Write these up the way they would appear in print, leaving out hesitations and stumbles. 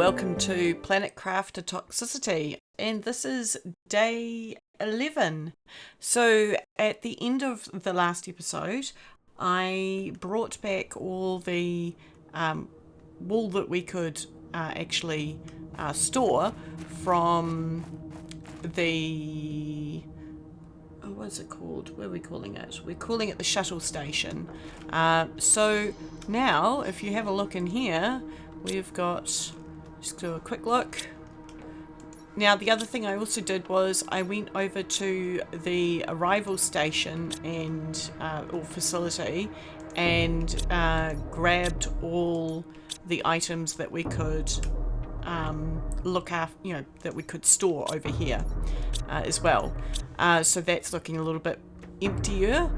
welcome to Planetcrafter Toxicity, and this is day 11. So at the end of the last episode, I brought back all the wool that we could actually store from the... Oh, what is it called? What are we calling it? We're calling it the shuttle station. So now, if you have a look in here, we've got... Just do a quick look. Now, the other thing I also did was I went over to the arrival station and or facility and grabbed all the items that we could look after, that we could store over here as well. So that's looking a little bit emptier.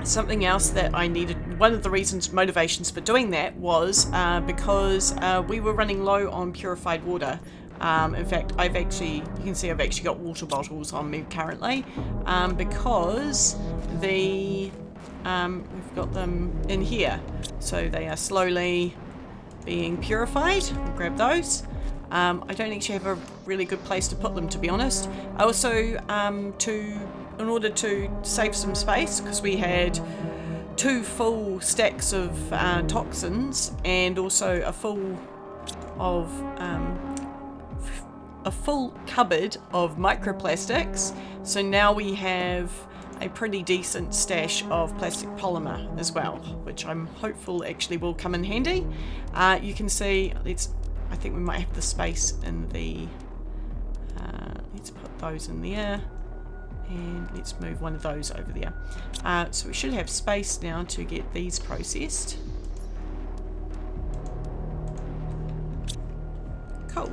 Something else that I needed, one of the motivations for doing that was because we were running low on purified water. In fact, you can see I've actually got water bottles on me currently because we've got them in here. So they are slowly being purified. I'll grab those. I don't actually have a really good place to put them, to be honest. I also, in order to save some space, because we had 2 full stacks of toxins and also a full cupboard of microplastics. So now we have a pretty decent stash of plastic polymer as well, which I'm hopeful actually will come in handy. You can see, I think we might have the space in the... let's put those in there. And let's move one of those over there. So we should have space now to get these processed. Cool.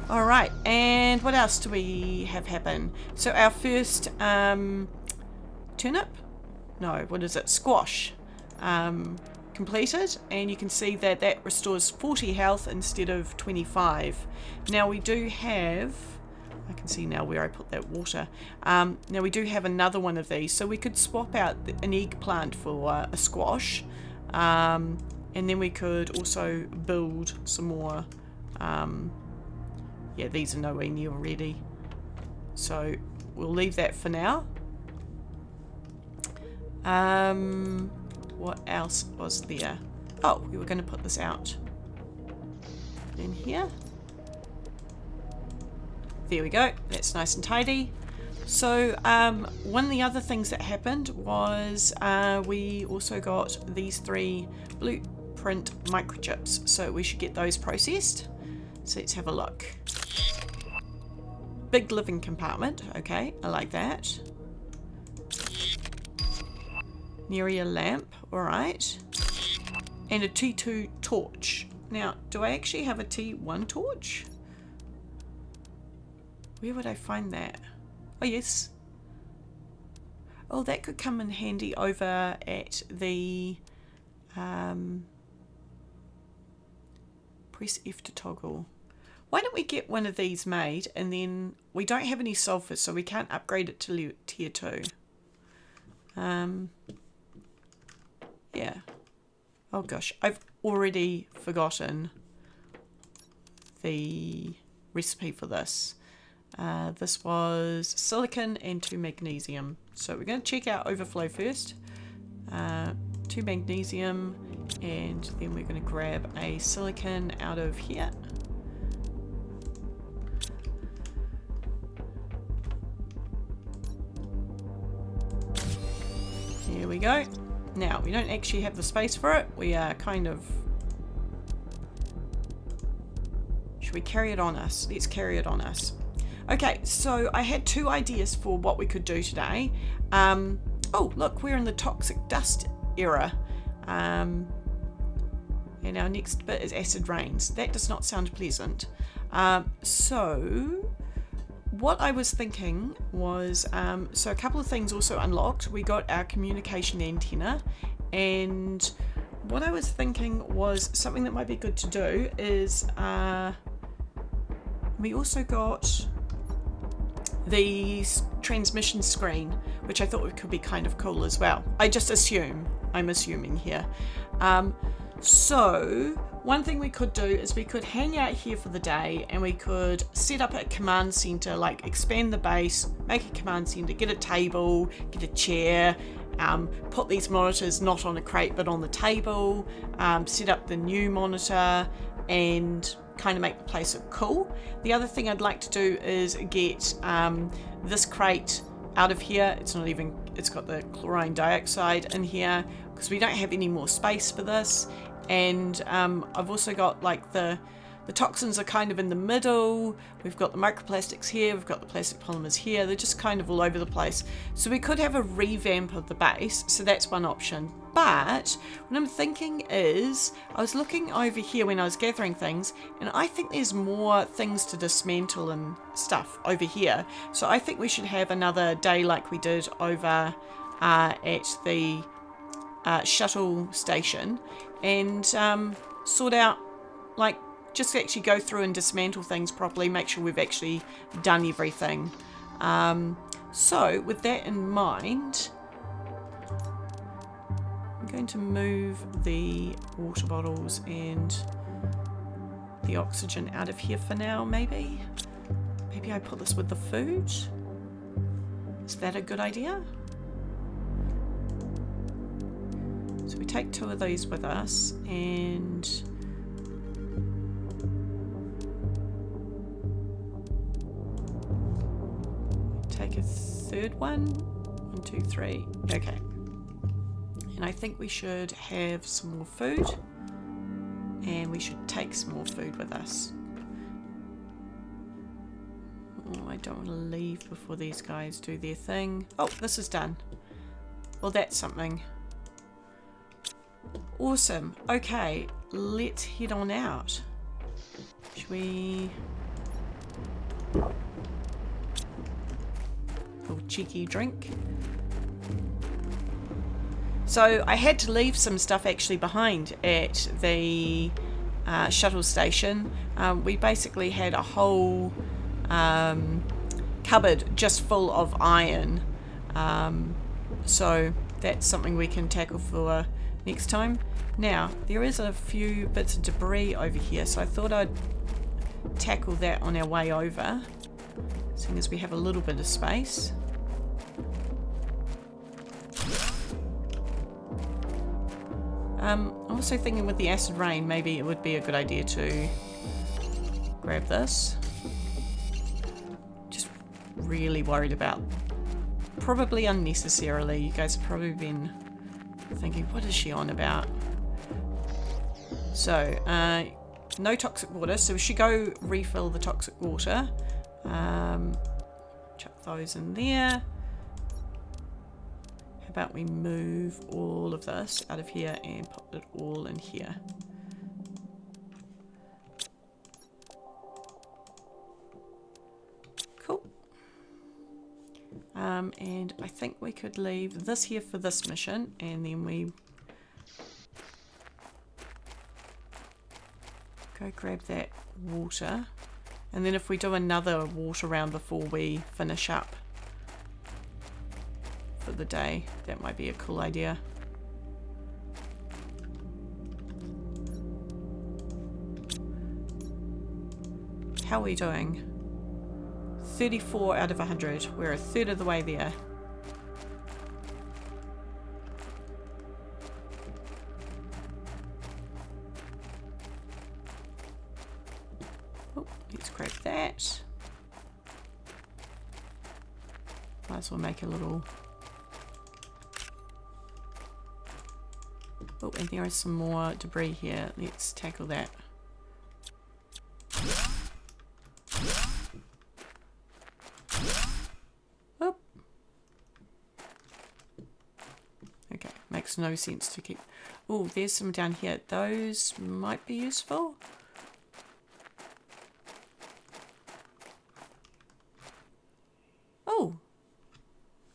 All right, and what else do we have happen? So our first turnip? No, what is it? Squash. Completed, and you can see that that restores 40 health instead of 25. Now we do have... I can see now where I put that water. Now we do have another one of these, so we could swap out an eggplant for a squash, and then we could also build some more. Yeah, these are nowhere near ready, so we'll leave that for now. What else was there? Oh, we were going to put this out in here. There we go, that's nice and tidy. So one of the other things that happened was we also got these 3 blueprint microchips, so we should get those processed. So let's have a look. Big living compartment, okay, I like that. Neria lamp, alright. And a T2 torch. Now, do I actually have a T1 torch? Where would I find that? Oh, yes. Oh, that could come in handy over at the... press F to toggle. Why don't we get one of these made, and then we don't have any sulfur, so we can't upgrade it to tier 2. Yeah. Oh gosh, I've already forgotten the recipe for this. This was silicon and 2 magnesium. So we're going to check out overflow first. 2 magnesium, and then we're going to grab a silicon out of here. Here we go. Now, we don't actually have the space for it. We are kind of... Should we carry it on us? Let's carry it on us. Okay, so I had 2 ideas for what we could do today. Oh, look, we're in the toxic dust era. And our next bit is acid rains. That does not sound pleasant. So what I was thinking was, so a couple of things also unlocked. We got our communication antenna, and what I was thinking was something that might be good to do is we also got the transmission screen, which I thought could be kind of cool as well. I'm assuming here. So one thing we could do is we could hang out here for the day and we could set up a command center, like expand the base, make a command center, get a table, get a chair, put these monitors not on a crate but on the table, set up the new monitor and kind of make the place look cool. The other thing I'd like to do is get this crate out of here. It's got the chlorine dioxide in here because we don't have any more space for this. And I've also got like the toxins are kind of in the middle. We've got the microplastics here, we've got the plastic polymers here. They're just kind of all over the place. So we could have a revamp of the base. So that's one option. But what I'm thinking is, I was looking over here when I was gathering things, and I think there's more things to dismantle and stuff over here. So I think we should have another day like we did over at the shuttle station and sort out, like, just actually go through and dismantle things properly, make sure we've actually done everything. So with that in mind, I'm going to move the water bottles and the oxygen out of here for now. Maybe I put this with the food. Is that a good idea? So we take 2 of these with us and take a 3rd one. 1, 2, 3. Okay. And I think we should have some more food. And we should take some more food with us. Oh, I don't want to leave before these guys do their thing. Oh, this is done. Well, that's something. Awesome. Okay, let's head on out. Should we... little cheeky drink. So I had to leave some stuff actually behind at the shuttle station. We basically had a whole cupboard just full of iron. So that's something we can tackle for next time. Now, there is a few bits of debris over here, so I thought I'd tackle that on our way over, seeing as we have a little bit of space. I'm also thinking with the acid rain, maybe it would be a good idea to grab this. Just really worried about, probably unnecessarily, you guys have probably been thinking, what is she on about? So, no toxic water, so we should go refill the toxic water. Chuck those in there. How about we move all of this out of here and put it all in here. Cool. And I think we could leave this here for this mission, and then we go grab that water. And then if we do another water round before we finish up for the day, that might be a cool idea. How are we doing? 34 out of 100. We're a third of the way there. Oh, let's grab that. Might as well make a little... Oh, and there is some more debris here. Let's tackle that. Oh. Okay, makes no sense to keep... Oh, there's some down here. Those might be useful. Oh,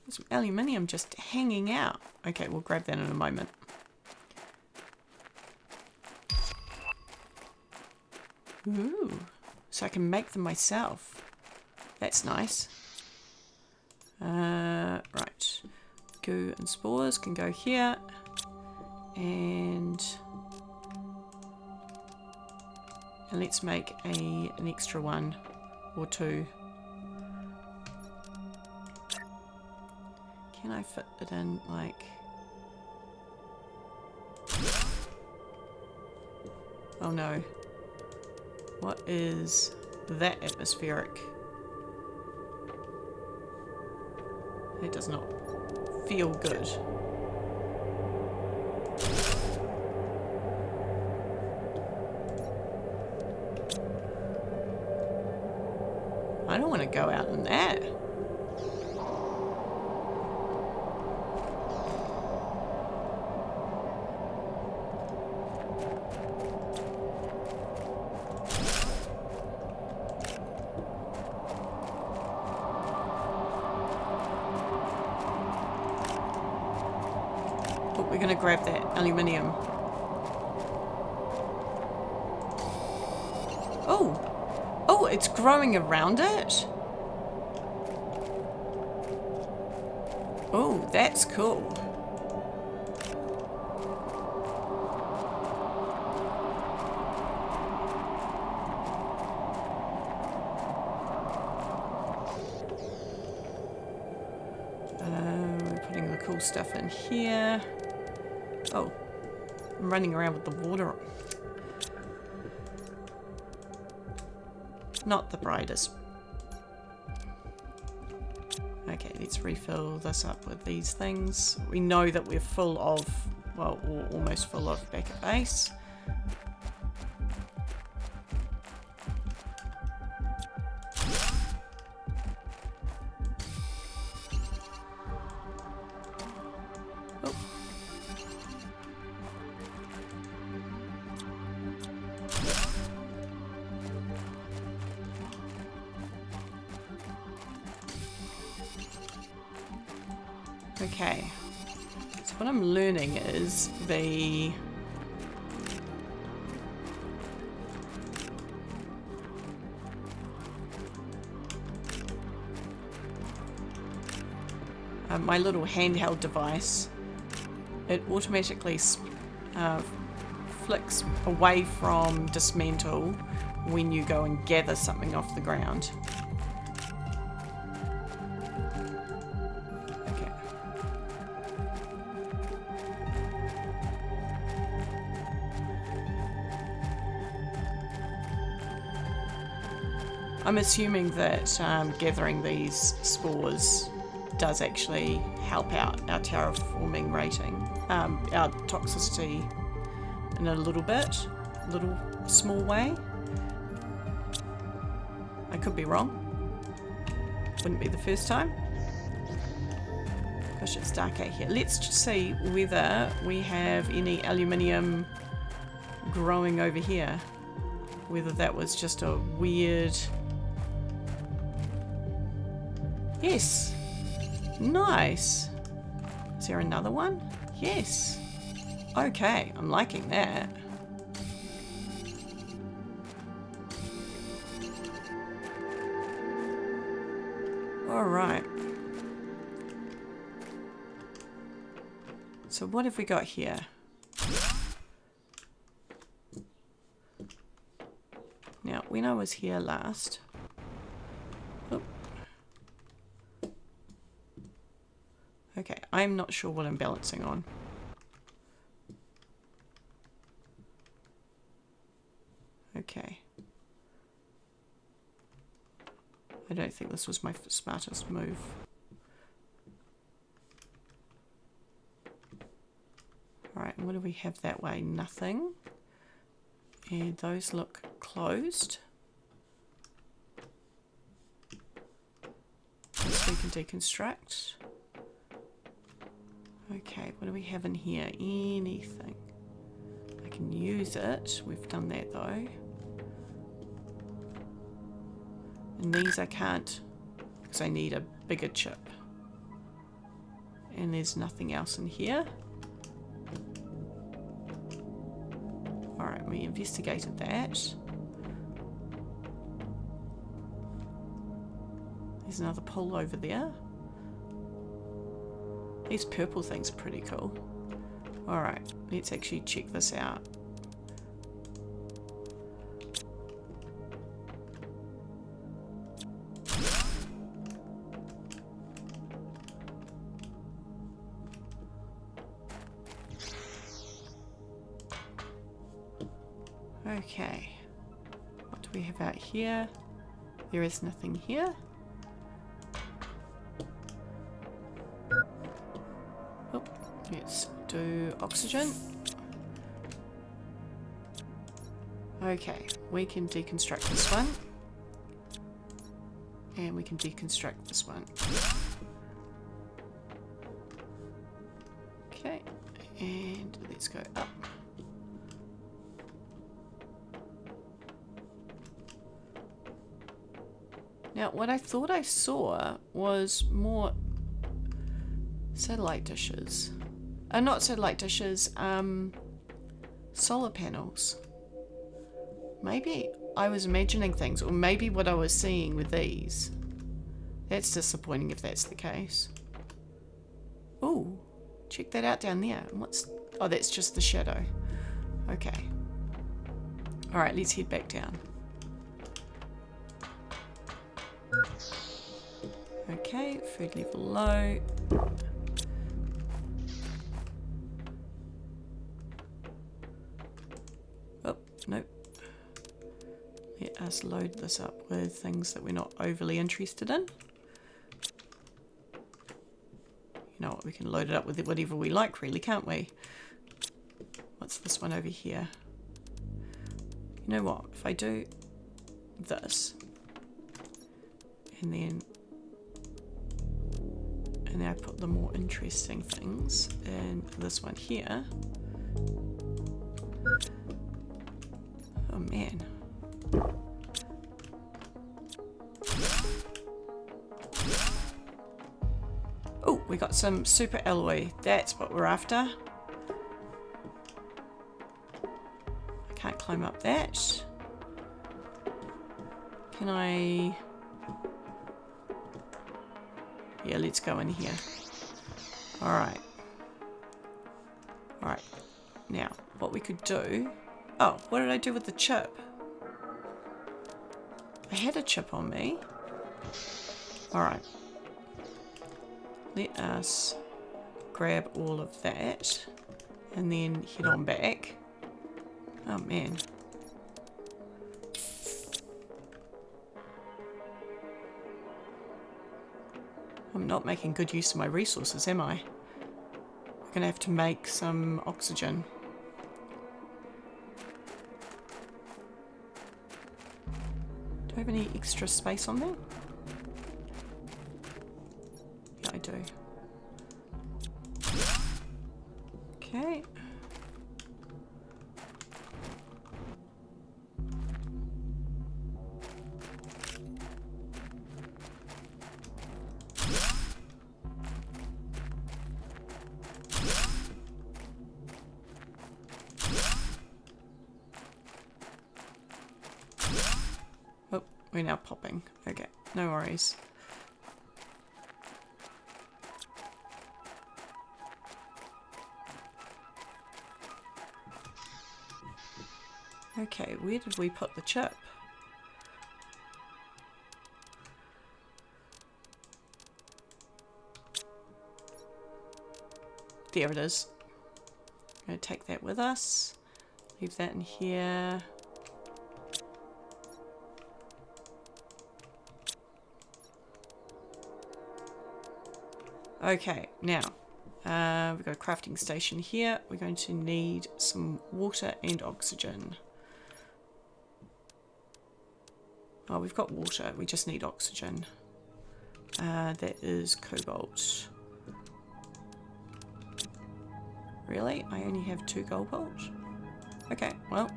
there's some aluminium just hanging out. Okay, we'll grab that in a moment. Ooh, so I can make them myself. That's nice. Right. Goo and spores can go here. And And let's make an extra one or two. Can I fit it in like... Oh no. What is that atmospheric? It does not feel good. I don't want to go out in that. But we're going to grab that aluminium. Oh! Oh, it's growing around it? Oh, that's cool. We're putting the cool stuff in here. Oh, I'm running around with the water. Not the brightest. Okay, let's refill this up with these things. We know that we're full of, well, or almost full of back at base. Oh. Okay, so what I'm learning is my little handheld device, it automatically flicks away from dismantle when you go and gather something off the ground. I'm assuming that gathering these spores does actually help out our terraforming rating, our toxicity in a little small way. I could be wrong. Wouldn't be the first time. Gosh, it's dark out here. Let's just see whether we have any aluminium growing over here. Whether that was just a weird... Yes. Nice. Is there another one? Yes. Okay, I'm liking that. All right. So what have we got here? Now, when I was here last... Okay, I'm not sure what I'm balancing on. Okay. I don't think this was my smartest move. Alright, and what do we have that way? Nothing. And those look closed. This we can deconstruct. Okay, what do we have in here? Anything. I can use it. We've done that though. And these I can't because I need a bigger chip. And there's nothing else in here. Alright, we investigated that. There's another pool over there. These purple things are pretty cool. Alright, let's actually check this out. Okay. What do we have out here? There is nothing here. Oh, let's do oxygen. Okay, we can deconstruct this one. And we can deconstruct this one. Okay, and let's go up. Now, what I thought I saw was more satellite dishes. Not satellite dishes, solar panels. Maybe I was imagining things, or maybe what I was seeing with these. That's disappointing if that's the case. Ooh, check that out down there. What's... Oh, that's just the shadow. Okay. Alright, let's head back down. Okay, food level low. Oh, nope. Let us load this up with things that we're not overly interested in. You know what, we can load it up with whatever we like really, can't we? What's this one over here? You know what, if I do this, and then I put the more interesting things in this one here. Oh man. Oh, we got some super alloy. That's what we're after. I can't climb up that. Can I... Yeah, let's go in here. Alright. Alright. Now, what we could do... Oh, what did I do with the chip? I had a chip on me. Alright. Let us grab all of that. And then head on back. Oh, man. I'm not making good use of my resources, am I? I'm gonna have to make some oxygen. Do I have any extra space on there? Yeah, I do. Okay. Oh, we're now popping. Okay, no worries. Okay, where did we put the chip? There it is. I'm going to take that with us. Leave that in here. Okay, now we've got a crafting station here. We're going to need some water and oxygen. Oh, we've got water. We just need oxygen. That is cobalt. Really? I only have 2 cobalt? Okay, well.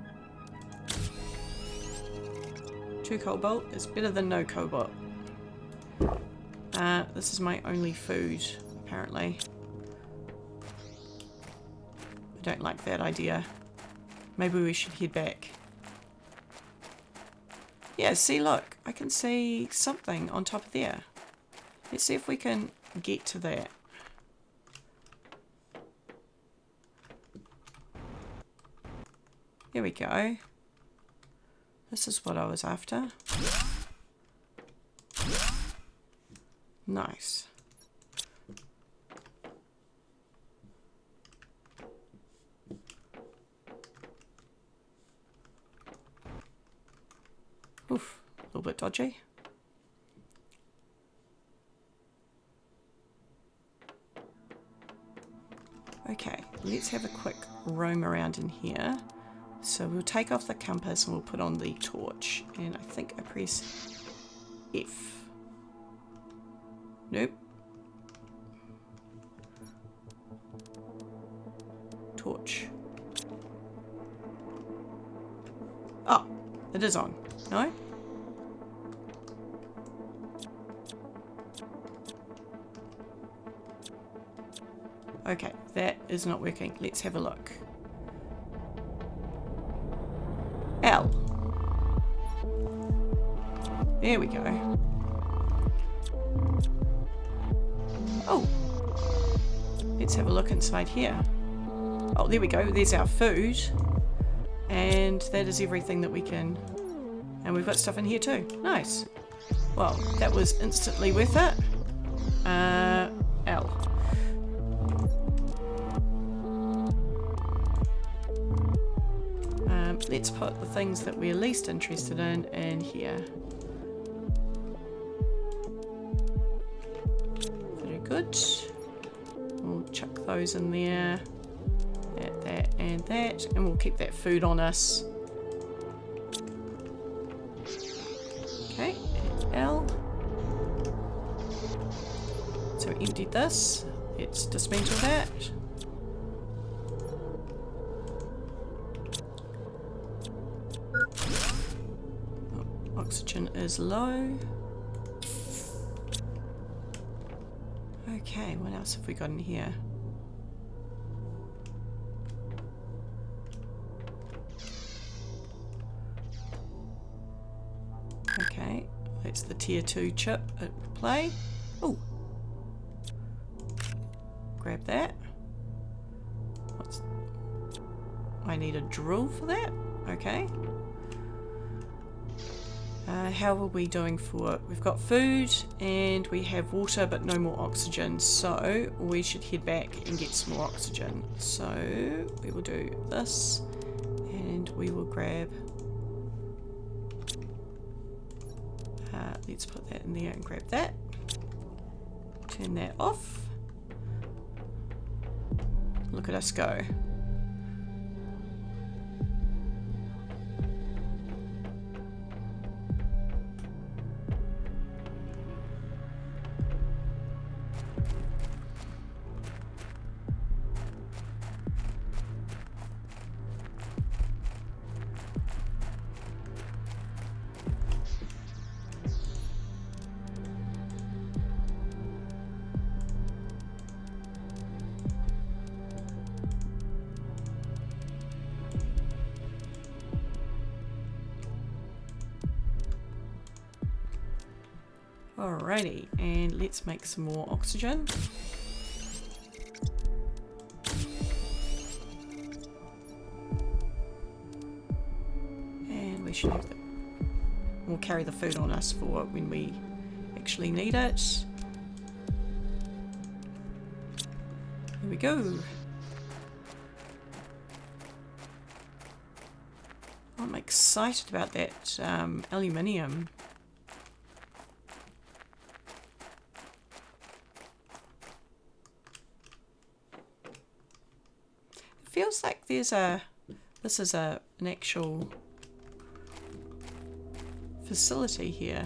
2 cobalt is better than no cobalt. This is my only food, apparently. I don't like that idea. Maybe we should head back. Yeah, see, look. I can see something on top of there. Let's see if we can get to that. There we go. This is what I was after. Nice. Oof, a little bit dodgy. Okay, let's have a quick roam around in here. So we'll take off the compass and we'll put on the torch. And I think I press F. Nope. Torch. Oh, it is on. No? Okay, that is not working. Let's have a look. L. There we go. Oh. Let's have a look inside here. Oh, there we go. There's our food. And that is everything that we can... And we've got stuff in here too. Nice. Well, that was instantly worth it. L. Let's put the things that we're least interested in here. Very good. We'll chuck those in there. That, and that. And we'll keep that food on us. Okay, and L. So we emptied this. Let's dismantle that. Oxygen is low. Okay, what else have we got in here? Okay, that's the tier 2 chip at play. Oh, grab that. I need a drill for that. Okay. How are we doing for... We've got food and we have water but no more oxygen, so we should head back and get some more oxygen. So we will do this and we will grab... let's put that in there and grab that. Turn that off. Look at us go. Alrighty, and let's make some more oxygen. And we should have the... We'll carry the food on us for when we actually need it. Here we go. I'm excited about that aluminium. Feels like there's a... This is an actual facility here.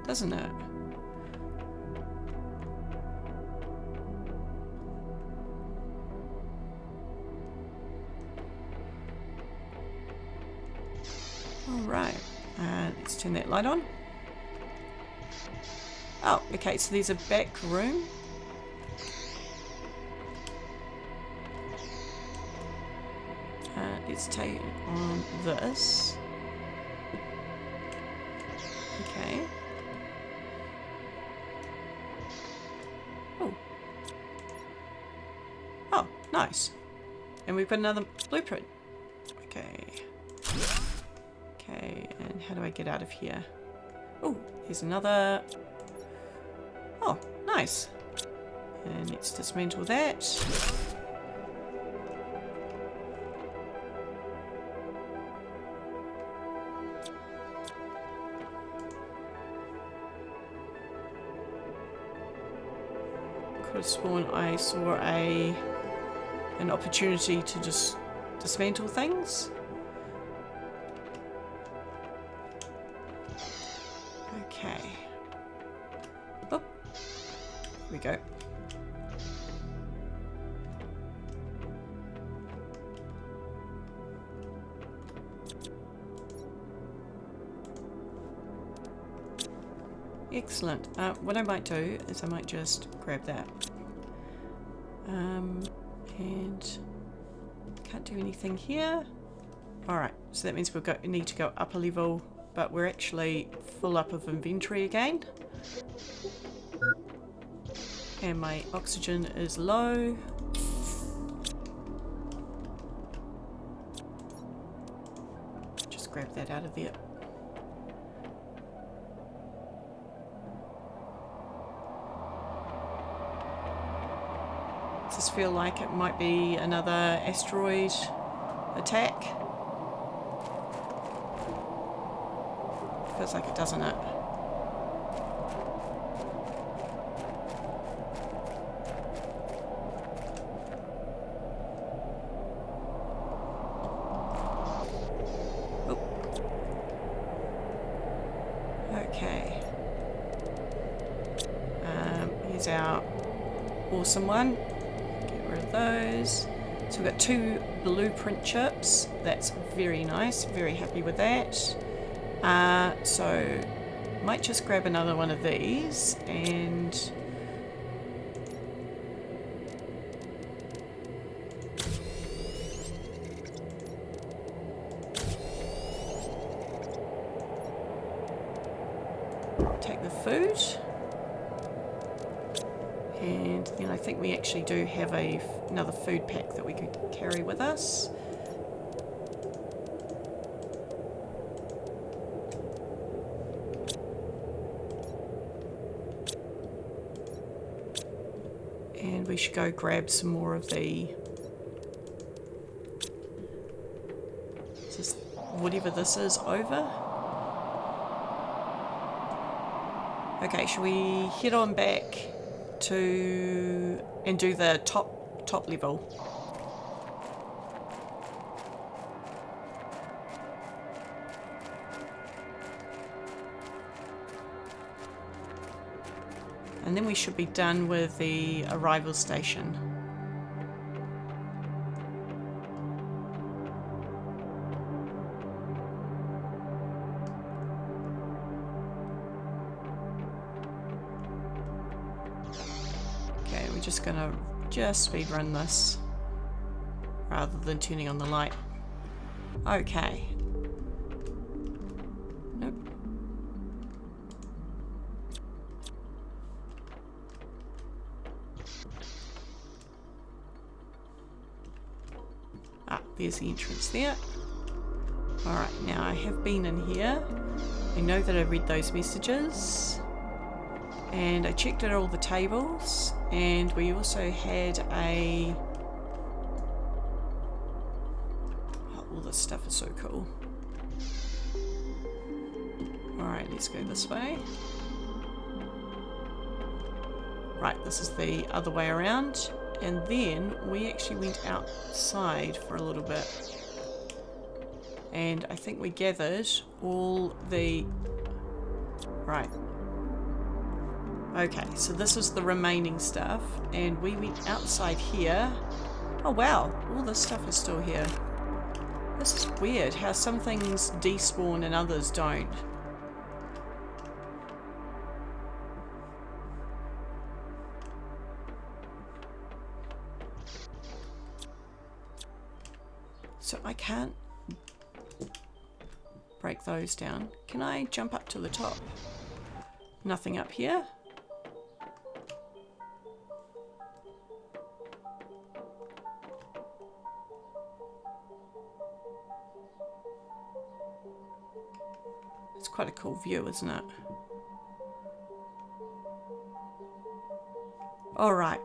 Doesn't it? Alright, let's turn that light on. Oh, okay, so there's a back room. Let's take on this. Okay. Oh. Oh, nice. And we've got another blueprint. Okay. Okay, and how do I get out of here? Oh, here's another. Oh, nice. And let's dismantle that. Could have sworn I saw an opportunity to just dismantle things. Okay. Oh, here we go. Excellent. What I might do is I might just grab that. And can't do anything here. Alright, so that means we need to go up a level, but we're actually full up of inventory again. And my oxygen is low. Just grab that out of there. Does this feel like it might be another asteroid attack? Feels like it, doesn't it? Oh. Okay. Here's our awesome one. Of those. So we've got 2 blueprint chips. That's very nice. Very happy with that. So might just grab another one of these and take the food. And then I think we actually do have another food pack that we could carry with us. And we should go grab some more of the... Just whatever this is over. Okay, shall we head on back and do the top level? And then we should be done with the arrival station. Just gonna speed run this rather than turning on the light. Okay. Nope. There's the entrance there. Alright, now I have been in here. I know that I read those messages. And I checked out all the tables, and we also had a... Oh, all this stuff is so cool. Alright, let's go this way. Right, this is the other way around. And then we actually went outside for a little bit. And I think we gathered all the... Right. Okay, so this is the remaining stuff, and we went outside here. Oh wow, all this stuff is still here. This is weird, how some things despawn and others don't. So I can't break those down. Can I jump up to the top? Nothing up here? It's quite a cool view, isn't it? Alright,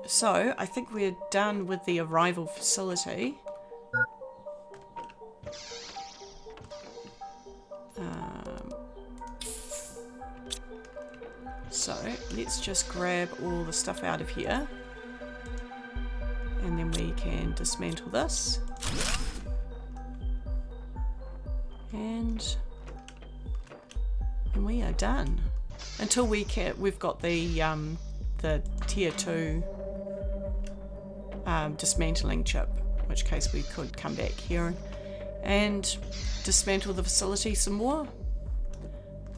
so I think we're done with the arrival facility. So let's just grab all the stuff out of here. And then we can dismantle this. And we are done. Until we've got the tier 2 dismantling chip, in which case we could come back here and dismantle the facility some more.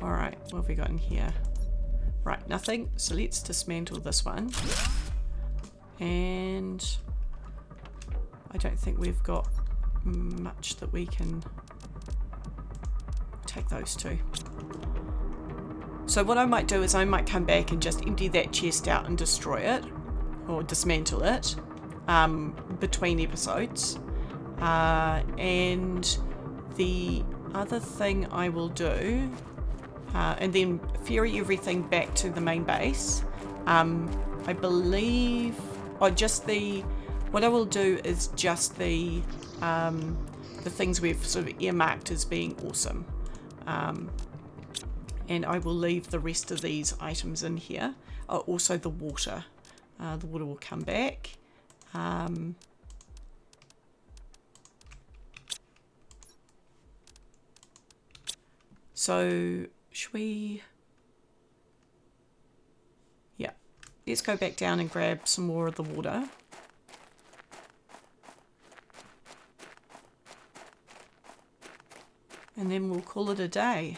Alright, what have we got in here? Right, nothing. So let's dismantle this one. And I don't think we've got much that we can take those two. So what I might do is I might come back and just empty that chest out and destroy it, or dismantle it, between episodes. And the other thing I will do, and then ferry everything back to the main base. I believe, or just what I will do is just the things we've sort of earmarked as being awesome. And I will leave the rest of these items in here. Oh, also the water. The water will come back. So, should we... Yeah. Let's go back down and grab some more of the water. And then we'll call it a day.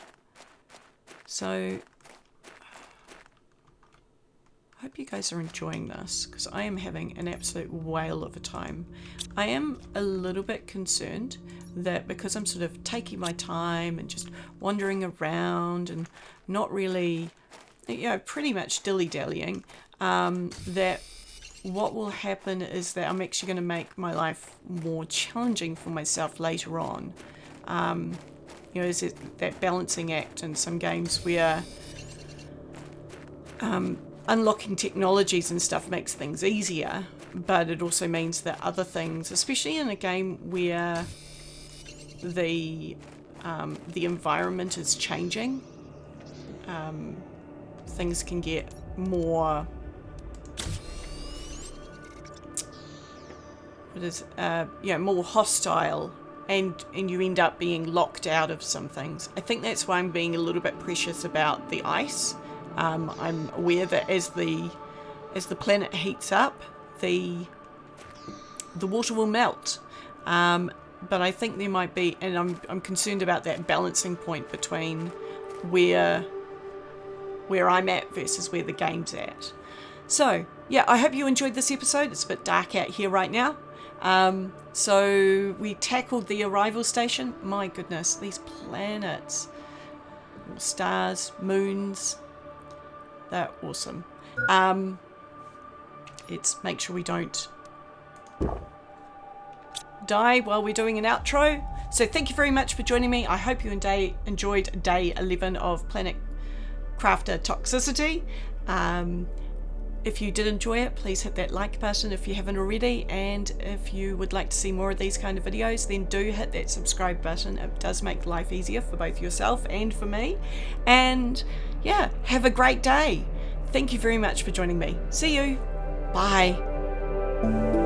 So, I hope you guys are enjoying this, because I am having an absolute whale of a time. I am a little bit concerned that because I'm sort of taking my time and just wandering around and not really, pretty much dilly-dallying, that what will happen is that I'm actually going to make my life more challenging for myself later on. Is it that balancing act in some games where unlocking technologies and stuff makes things easier, but it also means that other things, especially in a game where the environment is changing, things can get more more hostile. And you end up being locked out of some things. I think that's why I'm being a little bit precious about the ice. I'm aware that as the planet heats up, the water will melt. But I think there might be, and I'm concerned about that balancing point between where I'm at versus where the game's at. So yeah, I hope you enjoyed this episode. It's a bit dark out here right now. So we tackled the arrival station. My goodness, these planets, stars, moons, they're awesome. Let's make sure we don't die while we're doing an outro. So thank you very much for joining me. I hope you enjoyed day 11 of Planetcrafter Toxicity. If you did enjoy it, please hit that like button if you haven't already, and if you would like to see more of these kind of videos, then do hit that subscribe button. It does make life easier for both yourself and for me. And yeah, have a great day. Thank you very much for joining me. See you. Bye.